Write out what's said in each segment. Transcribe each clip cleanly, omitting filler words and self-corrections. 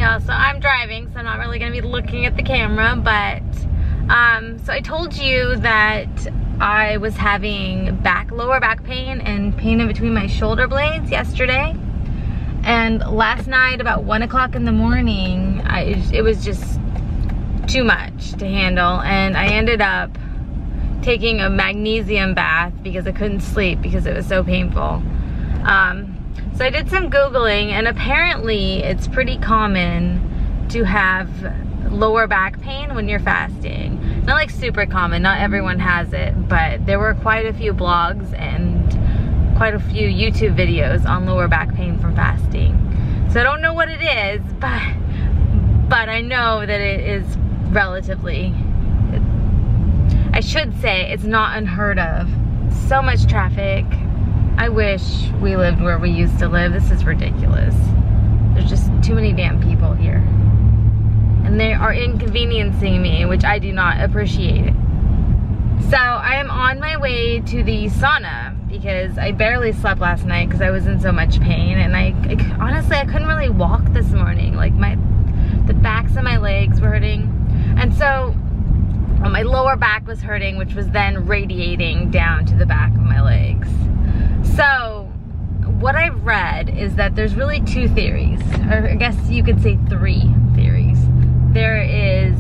y'all. So I'm driving, so I'm not really gonna be looking at the camera, but so I told you that I was having lower back pain and pain in between my shoulder blades yesterday. And last night about 1 o'clock in the morning, it was just too much to handle, and I ended up taking a magnesium bath because I couldn't sleep because it was so painful. So I did some Googling, and apparently it's pretty common to have lower back pain when you're fasting. Not like super common, not everyone has it, but there were quite a few blogs and quite a few YouTube videos on lower back pain from fasting. So I don't know what it is, but I know that it is relatively, I should say it's not unheard of. So much traffic. I wish we lived where we used to live. This is ridiculous. There's just too many damn people here. And they are inconveniencing me, which I do not appreciate. So I am on my way to the sauna because I barely slept last night because I was in so much pain, and honestly I couldn't really walk this morning. Like the backs of my legs were hurting, and so my lower back was hurting, which was then radiating down to the back of my legs. So what I've read is that there's really two theories, or I guess you could say three theories. There is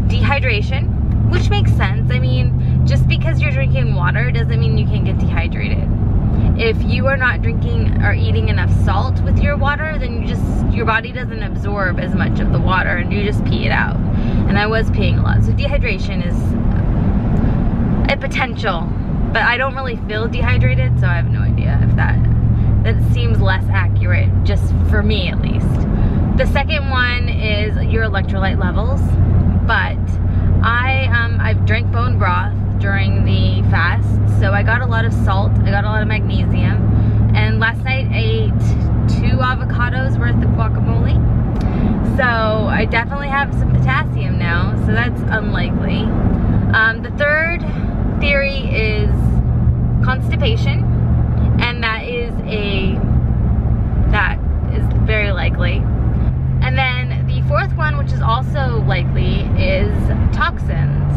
dehydration, which makes sense. I mean, just because you're drinking water doesn't mean you can't get dehydrated. If you are not drinking or eating enough salt with your water, then your body doesn't absorb as much of the water and you just pee it out. And I was peeing a lot. So dehydration is a potential, but I don't really feel dehydrated, so I have no idea if that seems less accurate, just for me at least. The second one is your electrolyte levels, but I've drank bone broth during the fast, so I got a lot of salt, I got a lot of magnesium, and last night I ate 2 avocados worth of guacamole. So I definitely have some potassium now, so that's unlikely. The third theory is constipation, and that is very likely. And then the fourth one, which is also likely, is toxins.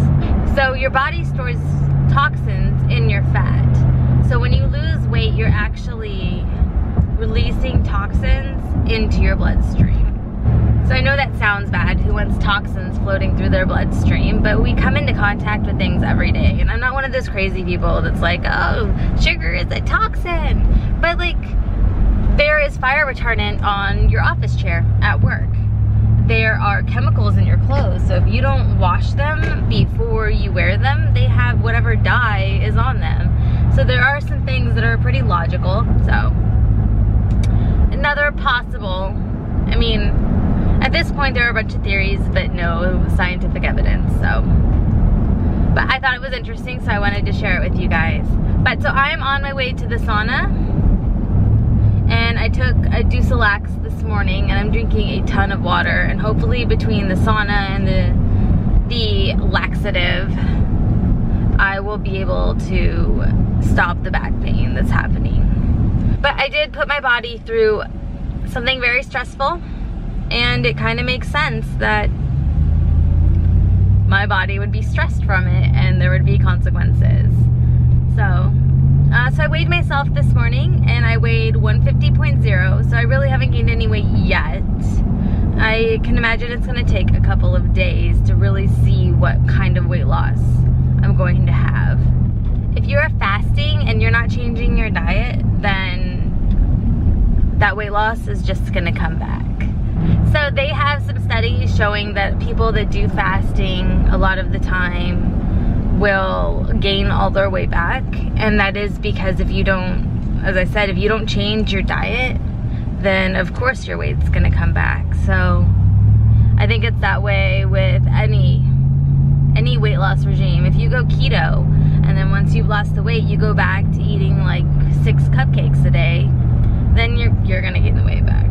So your body stores toxins in your fat. So when you lose weight, you're actually releasing toxins into your bloodstream. So I know that sounds bad, who wants toxins floating through their bloodstream, but we come into contact with things every day. And I'm not one of those crazy people that's like, oh, sugar is a toxin. But like, there is fire retardant on your office chair at work. There are chemicals in your clothes, so if you don't wash them before you wear them, they have whatever dye is on them. So there are some things that are pretty logical. So another possible, I mean, at this point there are a bunch of theories, but no scientific evidence. So, but I thought it was interesting, so I wanted to share it with you guys. But so I am on my way to the sauna, and I took a Duselax this morning, and I'm drinking a ton of water, and hopefully between the sauna and the laxative, I will be able to stop the back pain that's happening. But I did put my body through something very stressful, and it kind of makes sense that my body would be stressed from it and there would be consequences. So I weighed myself this morning, and I weighed 150.0, so I really haven't gained any weight yet. I can imagine it's going to take a couple of days to really see what kind of weight loss I'm going to have. If you're fasting and you're not changing your diet, then that weight loss is just going to come back. So they have some studies showing that people that do fasting a lot of the time will gain all their weight back, and that is because if you don't, as I said, if you don't change your diet, then of course your weight's gonna come back. So I think it's that way with any weight loss regime. If you go keto, and then once you've lost the weight, you go back to eating like 6 cupcakes a day, then you're gonna gain the weight back.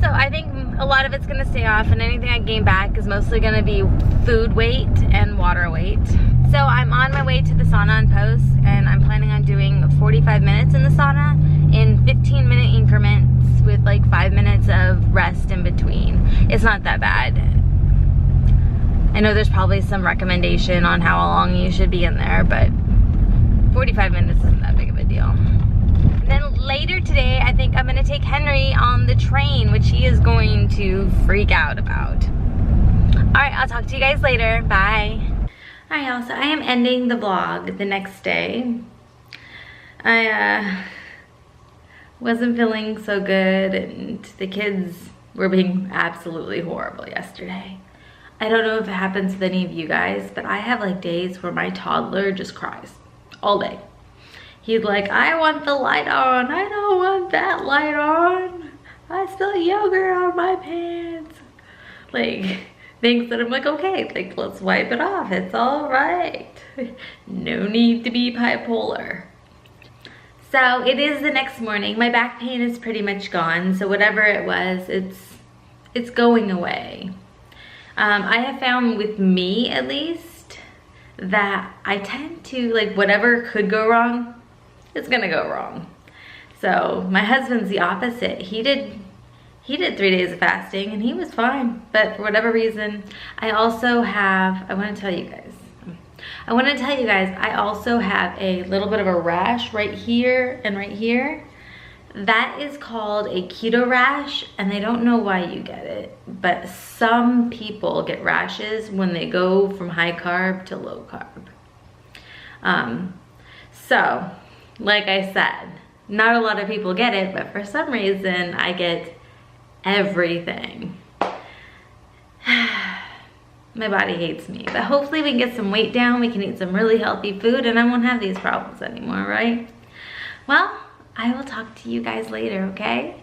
So I think a lot of it's gonna stay off, and anything I gain back is mostly gonna be food weight and water weight. So I'm on my way to the sauna and post, and I'm planning on doing 45 minutes in the sauna in 15-minute increments with like 5 minutes of rest in between. It's not that bad. I know there's probably some recommendation on how long you should be in there, but 45 minutes isn't that big of a deal. And then later today, I think I'm gonna take Henry on the train, which he is going to freak out about. All right, I'll talk to you guys later. Bye. All right, y'all, so I am ending the vlog the next day. I wasn't feeling so good, and the kids were being absolutely horrible yesterday. I don't know if it happens with any of you guys, but I have like days where my toddler just cries all day. He's like, I want the light on. I don't want that light on. I spill yogurt on my pants. Like, things that I'm like, okay, like, let's wipe it off. It's all right. No need to be bipolar. So it is the next morning. My back pain is pretty much gone. So whatever it was, it's going away. I have found with me at least that I tend to, like, whatever could go wrong, it's gonna go wrong. So my husband's the opposite. He did 3 days of fasting and he was fine. But for whatever reason, I also have, I want to tell you guys, I also have a little bit of a rash right here and right here. That is called a keto rash, and I don't know why you get it, but some people get rashes when they go from high carb to low carb. So, like I said, not a lot of people get it, but for some reason I get everything. My body hates me, but hopefully we can get some weight down, we can eat some really healthy food, and I won't have these problems anymore, right? Well, I will talk to you guys later, okay?